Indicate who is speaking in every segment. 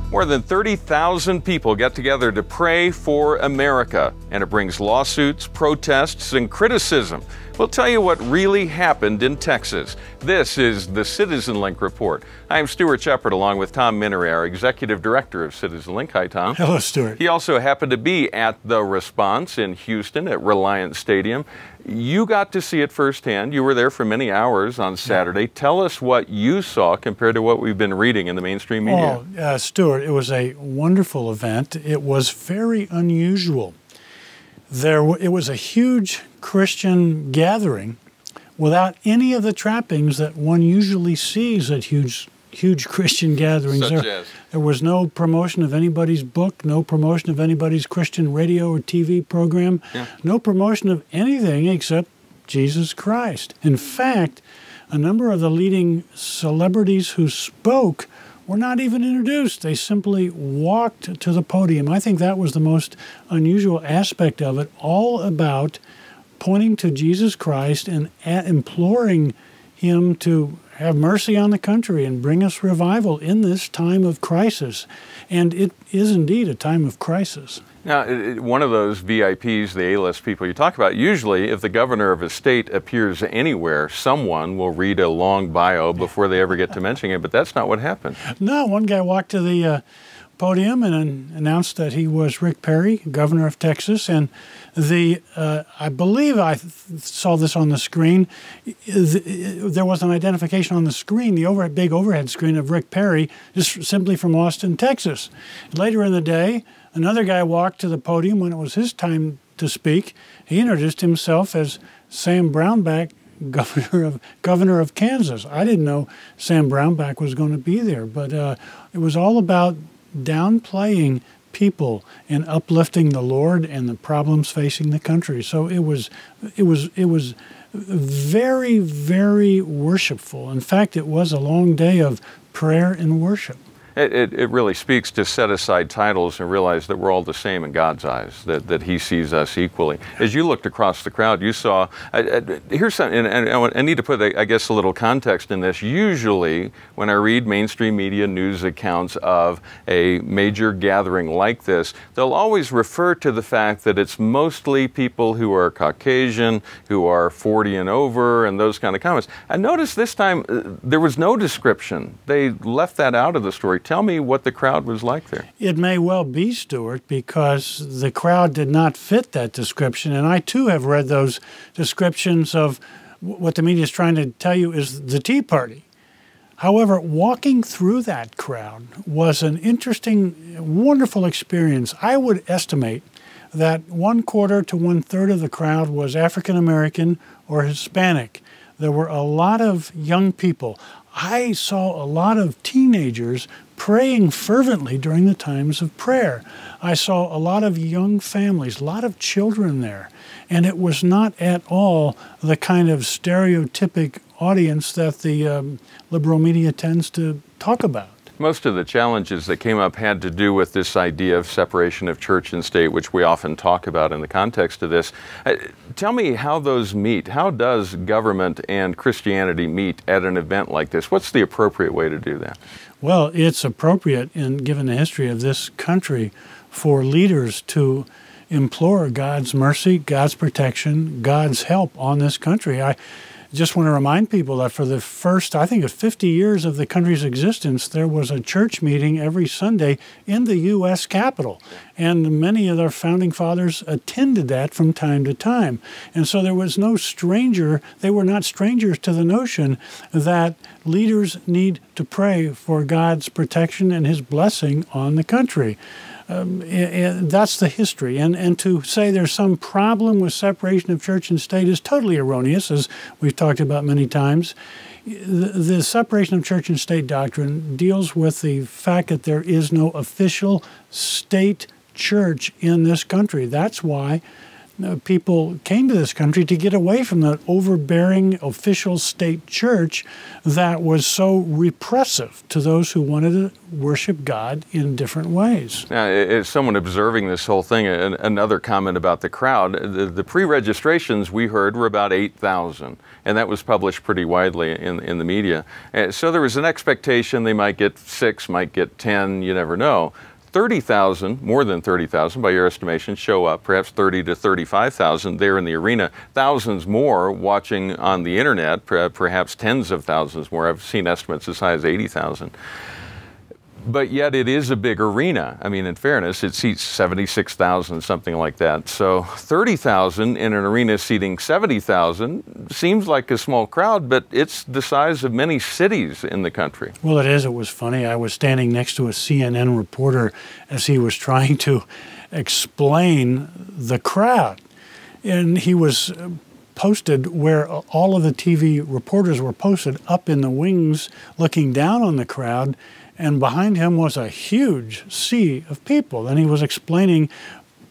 Speaker 1: More than 30,000 people get together to pray for America, and it brings lawsuits, protests, and criticism. We'll tell you what really happened in Texas. This is the CitizenLink Report. I'm Stuart Shepard along with Tom Minnery, our Executive Director of CitizenLink. Hi, Tom.
Speaker 2: Hello, Stuart.
Speaker 1: He also happened to be at the response in Houston at Reliant Stadium. You got to see it firsthand. You were there for many hours on Saturday. Yeah. Tell us what you saw compared to what we've been reading in the mainstream media.
Speaker 2: Stuart, it was a wonderful event. It was very unusual. It was a huge Christian gathering without any of the trappings that one usually sees at huge Christian gatherings. There was no promotion of anybody's book, no promotion of anybody's Christian radio or TV program, no promotion of anything except Jesus Christ. In fact, a number of the leading celebrities who spoke were not even introduced. They simply walked to the podium. I think that was the most unusual aspect of it, all about pointing to Jesus Christ and imploring Him to have mercy on the country and bring us revival in this time of crisis. And it is indeed a time of crisis.
Speaker 1: Now, one of those VIPs, the A-list people you talk about, usually if the governor of a state appears anywhere, someone will read a long bio before they ever get to mentioning it, but that's not what happened.
Speaker 2: No, one guy walked to the podium and announced that he was Rick Perry, governor of Texas, and I believe I saw this on the screen. There was an identification on the screen, the big overhead screen of Rick Perry, just simply from Austin, Texas. Later in the day, another guy walked to the podium when it was his time to speak. He introduced himself as Sam Brownback, governor of Kansas. I didn't know Sam Brownback was going to be there, but it was all about downplaying people and uplifting the Lord and the problems facing the country. So it was very, very worshipful. In fact, it was a long day of prayer and worship.
Speaker 1: It really speaks to set aside titles and realize that we're all the same in God's eyes, that He sees us equally. As you looked across the crowd, you saw, here's something, and I need to put, I guess, a little context in this. Usually, when I read mainstream media news accounts of a major gathering like this, they'll always refer to the fact that it's mostly people who are Caucasian, who are 40 and over, and those kind of comments. I noticed this time there was no description. They left that out of the story. Tell me what the crowd was like there.
Speaker 2: It may well be, Stuart, because the crowd did not fit that description. And I, too, have read those descriptions of what the media is trying to tell you is the Tea Party. However, walking through that crowd was an interesting, wonderful experience. I would estimate that 1/4 to 1/3 of the crowd was African American or Hispanic. There were a lot of young people. I saw a lot of teenagers praying fervently during the times of prayer. I saw a lot of young families, a lot of children there, and it was not at all the kind of stereotypic audience that the liberal media tends to talk about.
Speaker 1: Most of the challenges that came up had to do with this idea of separation of church and state, which we often talk about in the context of this. Tell me how those meet. How does government and Christianity meet at an event like this? What's the appropriate way to do that?
Speaker 2: Well, it's appropriate, given the history of this country, for leaders to implore God's mercy, God's protection, God's help on this country. I just want to remind people that for the first, I think, 50 years of the country's existence, there was a church meeting every Sunday in the U.S. Capitol. And many of our founding fathers attended that from time to time. And so there was no stranger, they were not strangers to the notion that leaders need to pray for God's protection and His blessing on the country. That's the history. And to say there's some problem with separation of church and state is totally erroneous, as we've talked about many times. The separation of church and state doctrine deals with the fact that there is no official state church in this country. That's why people came to this country to get away from that overbearing official state church that was so repressive to those who wanted to worship God in different ways.
Speaker 1: Now, as someone observing this whole thing, another comment about the crowd, the pre-registrations we heard were about 8,000, and that was published pretty widely in the media. So there was an expectation they might get 6, might get 10, you never know. 30,000, more than 30,000 by your estimation, show up, perhaps 30 to 35,000 there in the arena. Thousands more watching on the internet, perhaps tens of thousands more. I've seen estimates as high as 80,000. But yet it is a big arena. I mean, in fairness, it seats 76,000, something like that. So 30,000 in an arena seating 70,000 seems like a small crowd, but it's the size of many cities in the country.
Speaker 2: Well, it is. It was funny. I was standing next to a CNN reporter as he was trying to explain the crowd. And he was posted where all of the TV reporters were posted up in the wings looking down on the crowd, and behind him was a huge sea of people. And he was explaining,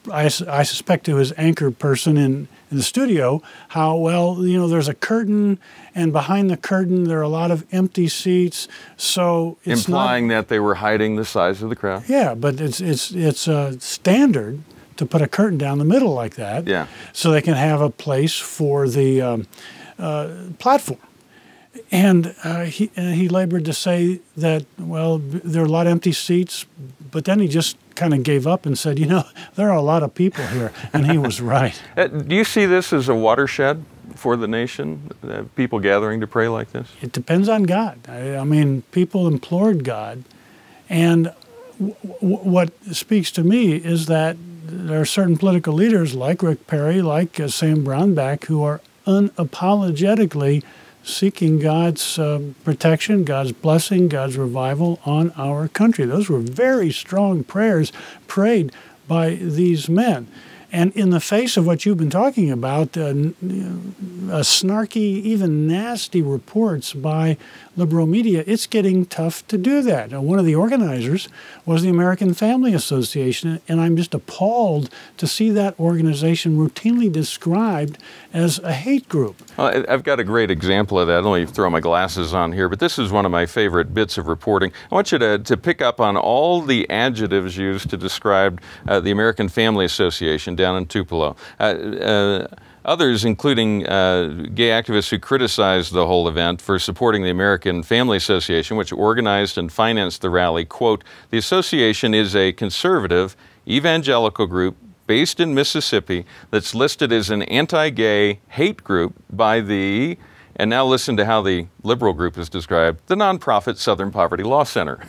Speaker 2: I suspect to his anchor person in the studio, how, well, you know, there's a curtain, and behind the curtain there are a lot of empty seats, so it's
Speaker 1: implying that they were hiding the size of the crowd?
Speaker 2: Yeah, but it's standard to put a curtain down the middle like that,
Speaker 1: yeah,
Speaker 2: so they can have a place for the platform. And he labored to say that, well, there are a lot of empty seats, but then he just kind of gave up and said, you know, there are a lot of people here, and he was right.
Speaker 1: Do you see this as a watershed for the nation, people gathering to pray like this?
Speaker 2: It depends on God. I mean, people implored God, and what speaks to me is that there are certain political leaders like Rick Perry, like Sam Brownback, who are unapologetically seeking God's protection, God's blessing, God's revival on our country. Those were very strong prayers prayed by these men. And in the face of what you've been talking about, snarky, even nasty reports by liberal media, it's getting tough to do that. Now, one of the organizers was the American Family Association, and I'm just appalled to see that organization routinely described as a hate group.
Speaker 1: Well, I've got a great example of that. Let me throw my glasses on here, but this is one of my favorite bits of reporting. I want you to pick up on all the adjectives used to describe the American Family Association down in Tupelo. Others, including gay activists who criticized the whole event for supporting the American Family Association, which organized and financed the rally, quote, "The association is a conservative evangelical group based in Mississippi that's listed as an anti-gay hate group by the," and now listen to how the liberal group is described, "the nonprofit Southern Poverty Law Center."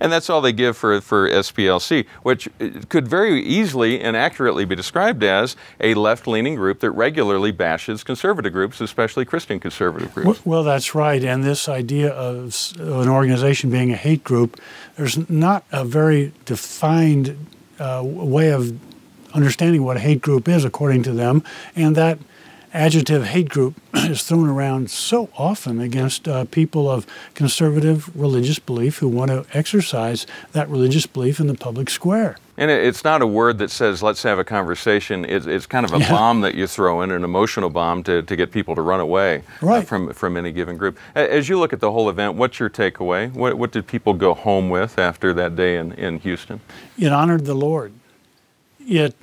Speaker 1: And that's all they give for SPLC, which could very easily and accurately be described as a left-leaning group that regularly bashes conservative groups, especially Christian conservative groups.
Speaker 2: Well, that's right. And this idea of an organization being a hate group, there's not a very defined way of understanding what a hate group is, according to them. And that adjective hate group is thrown around so often against people of conservative religious belief who want to exercise that religious belief in the public square.
Speaker 1: And it's not a word that says, let's have a conversation. It's kind of a bomb that you throw in, an emotional bomb to get people to run away from any given group. As you look at the whole event, what's your takeaway? What did people go home with after that day in Houston?
Speaker 2: It honored the Lord. It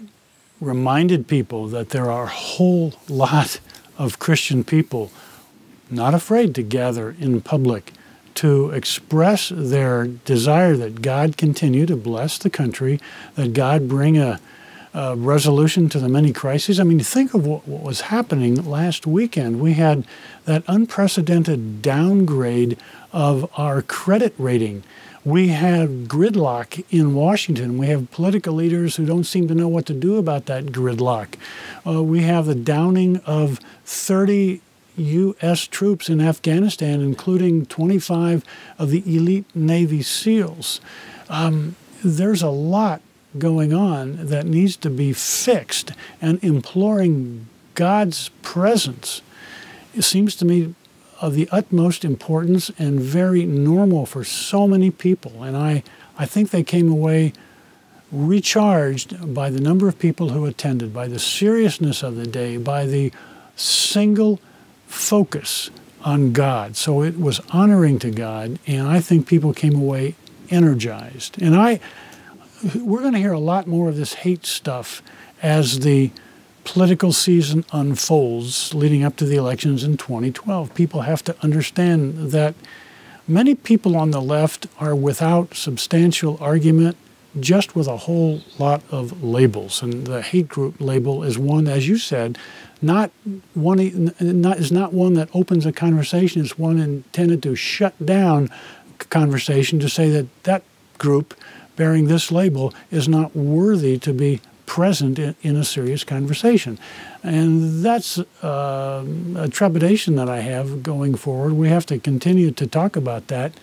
Speaker 2: reminded people that there are a whole lot of Christian people not afraid to gather in public to express their desire that God continue to bless the country, that God bring a resolution to the many crises. I mean, think of what was happening last weekend. We had that unprecedented downgrade of our credit rating. We have gridlock in Washington. We have political leaders who don't seem to know what to do about that gridlock. We have the downing of 30 U.S. troops in Afghanistan, including 25 of the elite Navy SEALs. There's a lot going on that needs to be fixed, and imploring God's presence, it seems to me, of the utmost importance and very normal for so many people. And I think they came away recharged by the number of people who attended, by the seriousness of the day, by the single focus on God. So it was honoring to God, and I think people came away energized. And we're going to hear a lot more of this hate stuff as the political season unfolds leading up to the elections in 2012. People have to understand that many people on the left are without substantial argument, just with a whole lot of labels. And the hate group label is one, as you said, is not one that opens a conversation. It's one intended to shut down conversation, to say that that group bearing this label is not worthy to be present in a serious conversation. And that's a trepidation that I have going forward. We have to continue to talk about that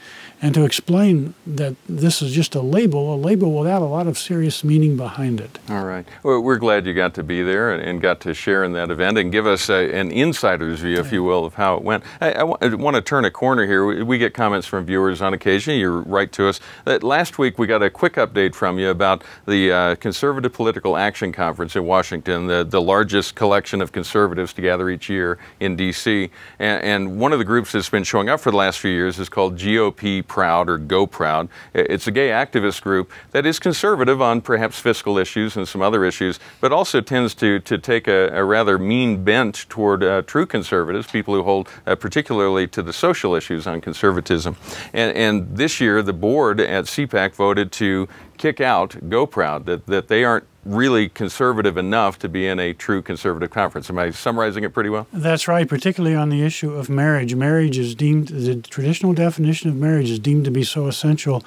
Speaker 2: and to explain that this is just a label without a lot of serious meaning behind it.
Speaker 1: All right. Well, we're glad you got to be there and got to share in that event and give us an insider's view, if you will, of how it went. I want to turn a corner here. We get comments from viewers on occasion. You write to us. Last week we got a quick update from you about the Conservative Political Action Conference in Washington, the largest collection of conservatives to gather each year in D.C. And one of the groups that's been showing up for the last few years is called GOP Proud, or Go Proud. It's a gay activist group that is conservative on perhaps fiscal issues and some other issues, but also tends to take a rather mean bent toward true conservatives, people who hold particularly to the social issues on conservatism. And this year, the board at CPAC voted to kick out Go Proud, that they aren't really conservative enough to be in a true conservative conference. Am I summarizing it pretty well?
Speaker 2: That's right, particularly on the issue of marriage. Marriage is deemed, the traditional definition of marriage is deemed to be so essential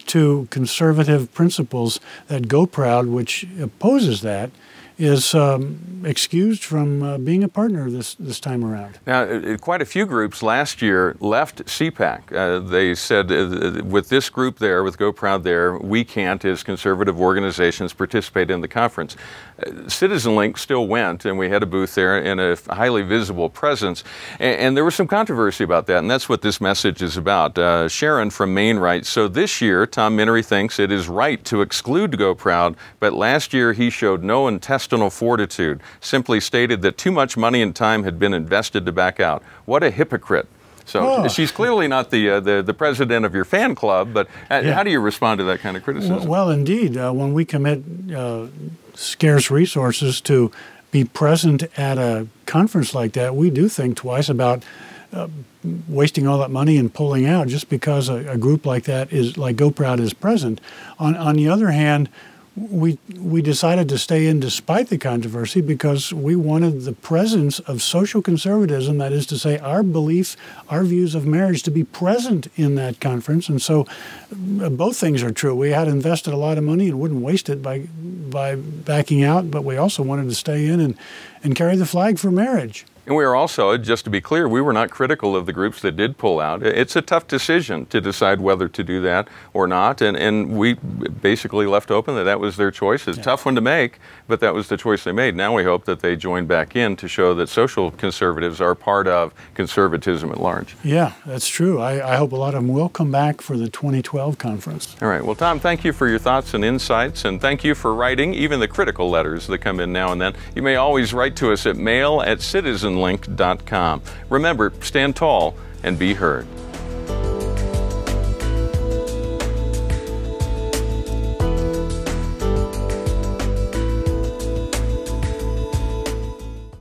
Speaker 2: to conservative principles that Go Proud, which opposes that, is excused from being a partner this time around.
Speaker 1: Now, quite a few groups last year left CPAC. They said with this group there, with Go Proud there, we can't, as conservative organizations, participate in the conference. CitizenLink still went, and we had a booth there and a highly visible presence. And there was some controversy about that, and that's what this message is about. Sharon from Maine writes, so this year, Tom Minnery thinks it is right to exclude Go Proud, but last year he showed no intestinal fortitude, simply stated that too much money and time had been invested to back out. What a hypocrite. So she's clearly not the president of your fan club, but how do you respond to that kind of criticism?
Speaker 2: Well, indeed, when we commit scarce resources to be present at a conference like that, we do think twice about wasting all that money and pulling out just because a group like that like Go Proud is present. On the other hand, we decided to stay in despite the controversy because we wanted the presence of social conservatism, that is to say our belief, our views of marriage, to be present in that conference. And so both things are true. We had invested a lot of money and wouldn't waste it by backing out, but we also wanted to stay in and carry the flag for marriage.
Speaker 1: And we are also, just to be clear, we were not critical of the groups that did pull out. It's a tough decision to decide whether to do that or not, and we basically left open that was their choice. It's a tough one to make, but that was the choice they made. Now we hope that they join back in to show that social conservatives are part of conservatism at large.
Speaker 2: Yeah, that's true. I hope a lot of them will come back for the 2012 conference.
Speaker 1: All right. Well, Tom, thank you for your thoughts and insights, and thank you for writing even the critical letters that come in now and then. You may always write to us at mail@CitizenLink.com. Remember, stand tall and be heard.